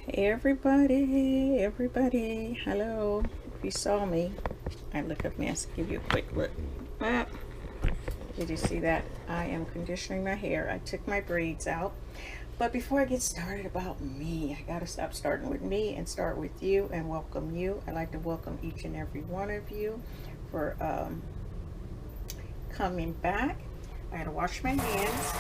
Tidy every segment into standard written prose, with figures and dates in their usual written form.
Hey everybody, hello. If you saw me, I look up mess, give you a quick look. Ah, did you see that? I am conditioning my hair. I took my braids out. But before I get started about me, I gotta stop starting with me and start with you and welcome you. I'd like to welcome each and every one of you for coming back. I gotta wash my hands.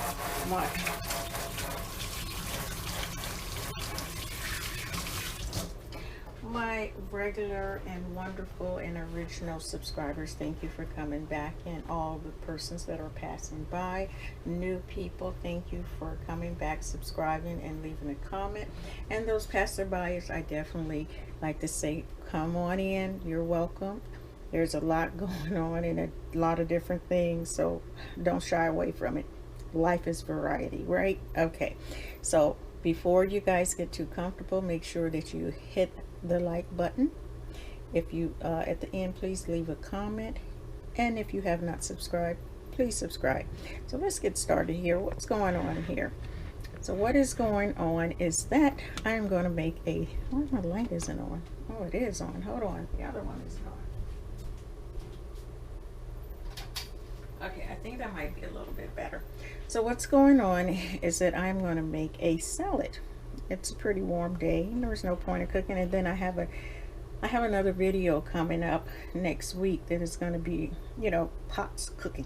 My regular and wonderful and original subscribers, thank you for coming back, and all the persons that are passing by, new people, thank you for coming back, subscribing and leaving a comment. And those passerbyers, I definitely like to say, come on in, you're welcome. There's a lot going on and a lot of different things, so don't shy away from it. Life is variety, right? Okay, so before you guys get too comfortable, make sure that you hit the like button. If you at the end, please leave a comment, and if you have not subscribed, please subscribe. So let's get started here. What's going on here? So what is going on is that I am going to make a, oh, my light isn't on. Oh, it is on. Hold on, the other one is on. Okay, I think that might be a little bit better. So what's going on is that I'm going to make a salad. It's a pretty warm day. There's no point in cooking. And then I have another video coming up next week that is going to be, you know, pots cooking,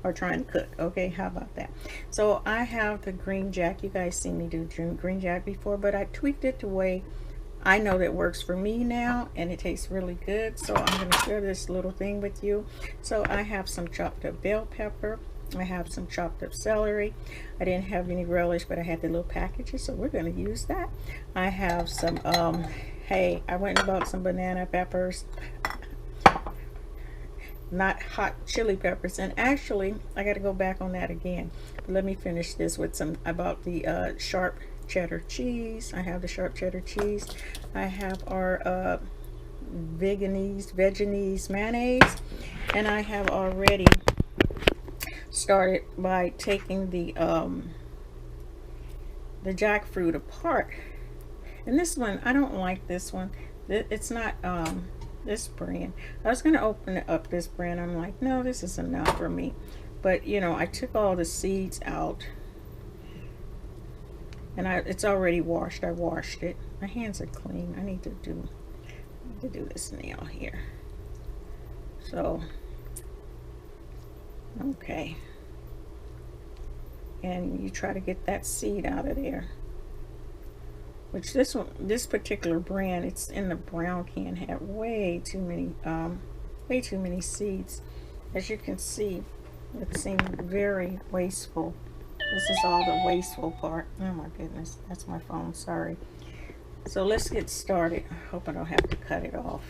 or trying to cook. Okay, how about that? So I have the green jack. You guys seen me do green jack before, but I tweaked it the way I know that works for me now, and it tastes really good. So I'm going to share this little thing with you. So I have some chopped up bell pepper. I have some chopped up celery. I didn't have any relish, but I had the little packages, so we're going to use that. I have some, hey, I went and bought some banana peppers, not hot chili peppers. And actually, I got to go back on that again. But let me finish this with some, I bought the sharp cheddar cheese. I have the sharp cheddar cheese. I have our veganese mayonnaise, and I have already started by taking the jackfruit apart. And this one, I don't like this one. It's not this brand. I was going to open up this brand. I'm like, no, this is enough for me. But you know, I took all the seeds out, and it's already washed. I washed it. My hands are clean. I need to do this nail here. So okay, and you try to get that seed out of there, which this particular brand, it's in the brown can, had way too many seeds. As you can see, it seemed very wasteful. This is all the wasteful part. Oh my goodness, that's my phone, sorry. So let's get started. I hope I don't have to cut it off.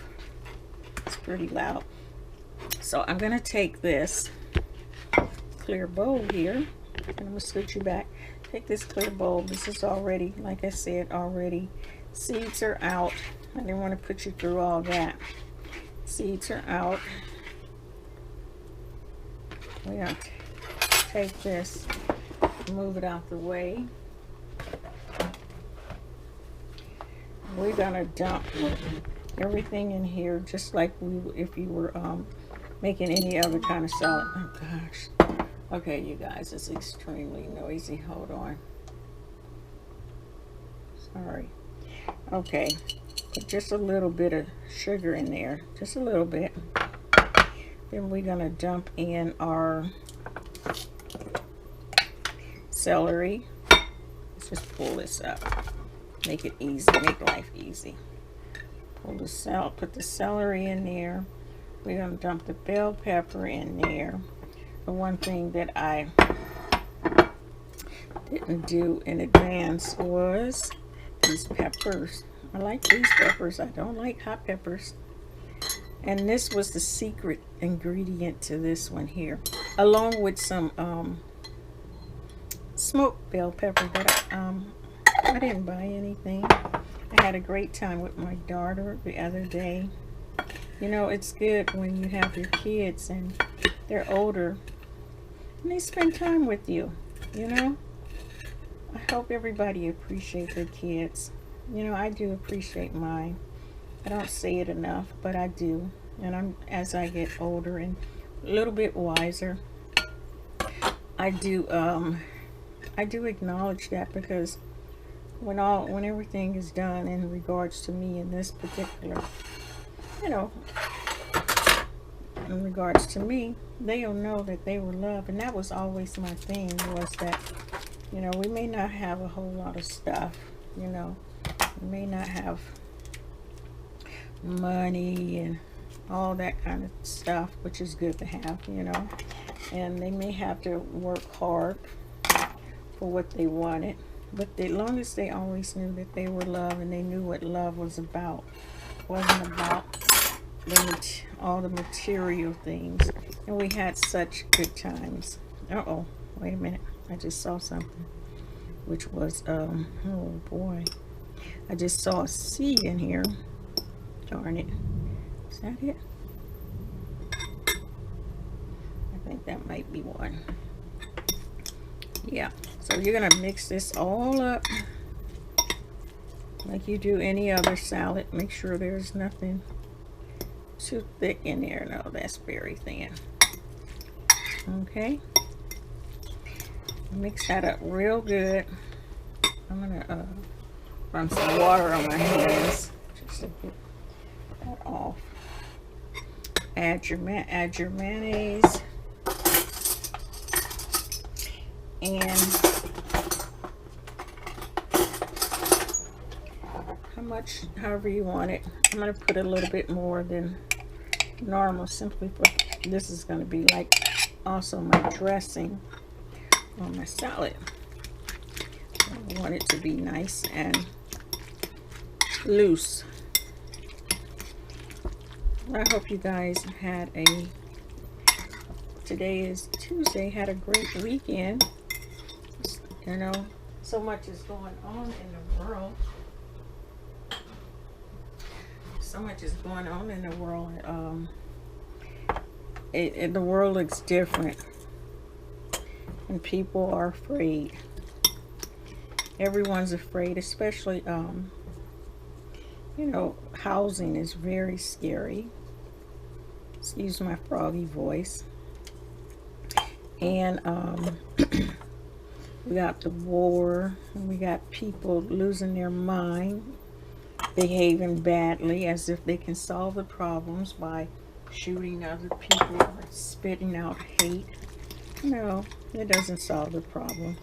It's pretty loud. So I'm going to take this clear bowl here, and I'm going to scoot you back. Take this clear bowl. This is already, like I said, already seeds are out. I didn't want to put you through all that. Seeds are out. We're going to take this, move it out the way. We're going to dump everything in here just like if you were making any other kind of salad. Oh gosh. Okay, you guys, it's extremely noisy. Hold on. Sorry. Okay, put just a little bit of sugar in there, just a little bit. Then we're gonna dump in our celery. Let's just pull this up. Make it easy, make life easy. Put the celery in there. We're gonna dump the bell pepper in there. The one thing that I didn't do in advance was these peppers. I like these peppers. I don't like hot peppers. And this was the secret ingredient to this one here, along with some smoked bell pepper that I didn't buy anything. I had a great time with my daughter the other day. You know, it's good when you have your kids and they're older and they spend time with you, you know. I hope everybody appreciates their kids. You know, I do appreciate mine. I don't say it enough, but I do. And as I get older and a little bit wiser, I do acknowledge that, because when everything is done in regards to me in this particular, you know, in regards to me, they'll know that they were loved. And that was always my thing, was that, you know, we may not have a whole lot of stuff, you know, we may not have money and all that kind of stuff, which is good to have, you know, and they may have to work hard for what they wanted, but as long as they always knew that they were loved, and they knew what love was about, it wasn't about all the material things, and we had such good times. Uh-oh, wait a minute, I just saw something, which was oh boy, I just saw a seed in here. Darn it. Is that it? I think that might be one. Yeah, so you're gonna mix this all up like you do any other salad. Make sure there's nothing too thick in there. No, that's very thin. Okay, mix that up real good. I'm gonna run some water on my hands just to get that off. Add your mayonnaise, and however you want it. I'm going to put a little bit more than normal, simply for this is going to be like also my dressing on my salad. I want it to be nice and loose. I hope you guys had today is Tuesday, had a great weekend. You know, so much is going on in the world. So much is going on in the world. The world looks different, and people are afraid. Everyone's afraid, especially you know, housing is very scary. Excuse my froggy voice. And we got the war, and we got people losing their mind, behaving badly as if they can solve the problems by shooting other people or spitting out hate. No, it doesn't solve the problem.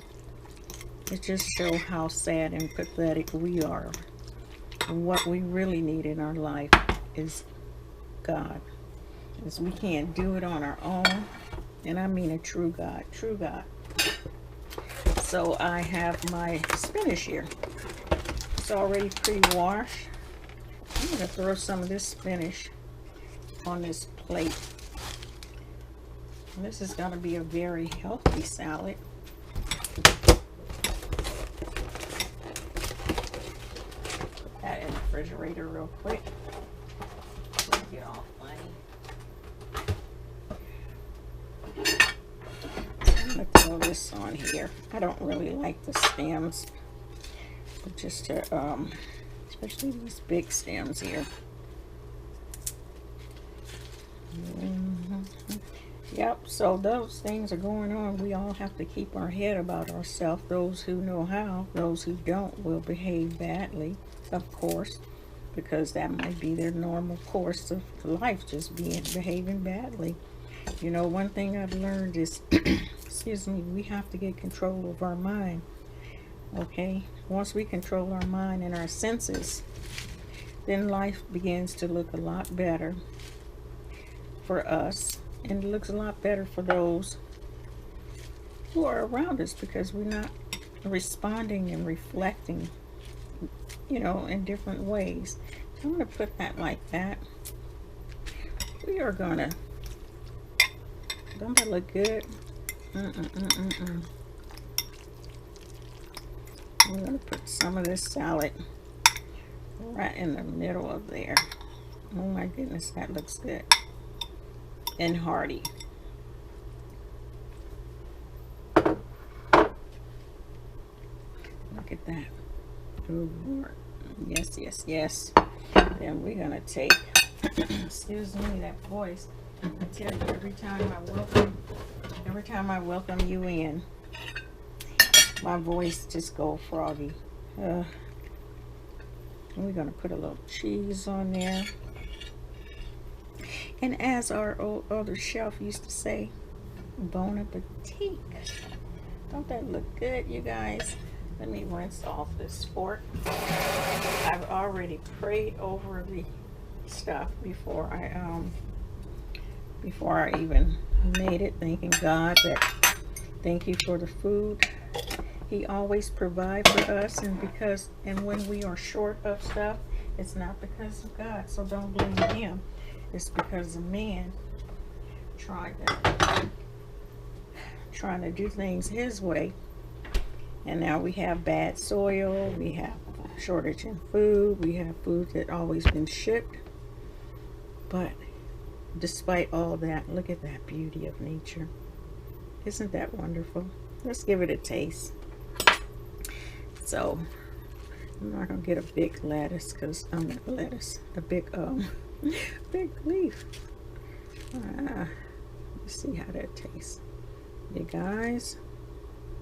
It just shows how sad and pathetic we are. And what we really need in our life is God. Because we can't do it on our own. And I mean a true God, true God. So I have my spinach here. It's already pre-washed. I'm going to throw some of this spinach on this plate. And this is going to be a very healthy salad. Put that in the refrigerator real quick. Get all funny. I'm going to throw this on here. I don't really like the stems, but just to, especially these big stems here. Yep, so those things are going on. We all have to keep our head about ourselves. Those who know how, those who don't will behave badly, of course, because that might be their normal course of life, just behaving badly. You know, one thing I've learned is, excuse me, we have to get control of our mind. Okay, once we control our mind and our senses, then life begins to look a lot better for us, and it looks a lot better for those who are around us, because we're not responding and reflecting, you know, in different ways. So I'm going to put that like that. We are going to, don't that look good? We're going to put some of this salad right in the middle of there. Oh my goodness, that looks good and hearty. Look at that. Oh, Lord. Yes, yes, yes. Then we're gonna take, excuse me, that voice. I tell you, every time I welcome you in, my voice just go froggy. And we're gonna put a little cheese on there. And as our older chef used to say, bon appetit. Don't that look good, you guys? Let me rinse off this fork. I've already prayed over the stuff before I even made it, thanking God that thank you for the food. He always provides for us, and when we are short of stuff, it's not because of God, so don't blame him. It's because of man trying to do things his way. And now we have bad soil, we have shortage in food, we have food that always been shipped. But despite all that, look at that beauty of nature. Isn't that wonderful? Let's give it a taste. So I'm not gonna get a big lettuce because I'm not lettuce, a big big leaf. Let's see how that tastes. You guys,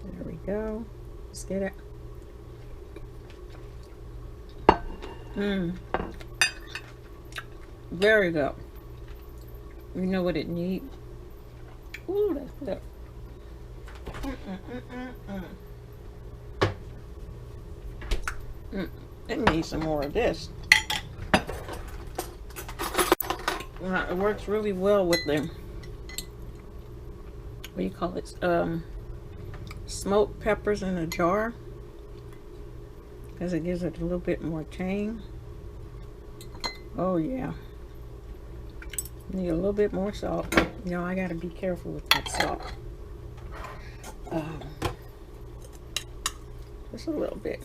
there we go. Let's get it. Very good. You know what it needs? Ooh, that's good. It needs some more of this. It works really well with the, what do you call it? Smoked peppers in a jar, because it gives it a little bit more tang. Oh yeah. Need a little bit more salt. You know, I gotta be careful with that salt. Just a little bit.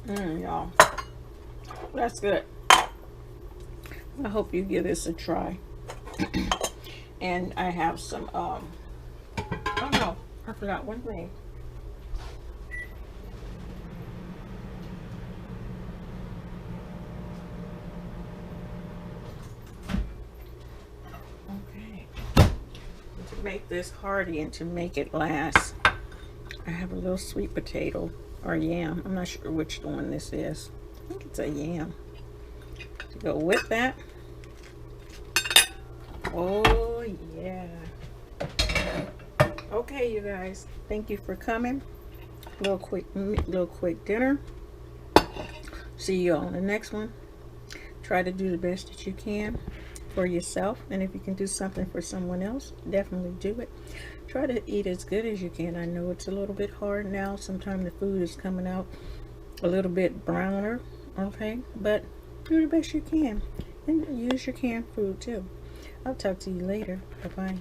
Y'all, that's good. I hope you give this a try. And I have some oh no, I forgot one thing. Okay, to make this hearty and to make it last, I have a little sweet potato or yam. I'm not sure which one this is. I think it's a yam. To go with that. Oh yeah. Okay, you guys, thank you for coming. Little quick dinner. See you on the next one. Try to do the best that you can for yourself, and if you can do something for someone else, definitely do it. Try to eat as good as you can. I know it's a little bit hard now. Sometimes the food is coming out a little bit browner, okay, but do the best you can, and use your canned food too. I'll talk to you later. Bye bye.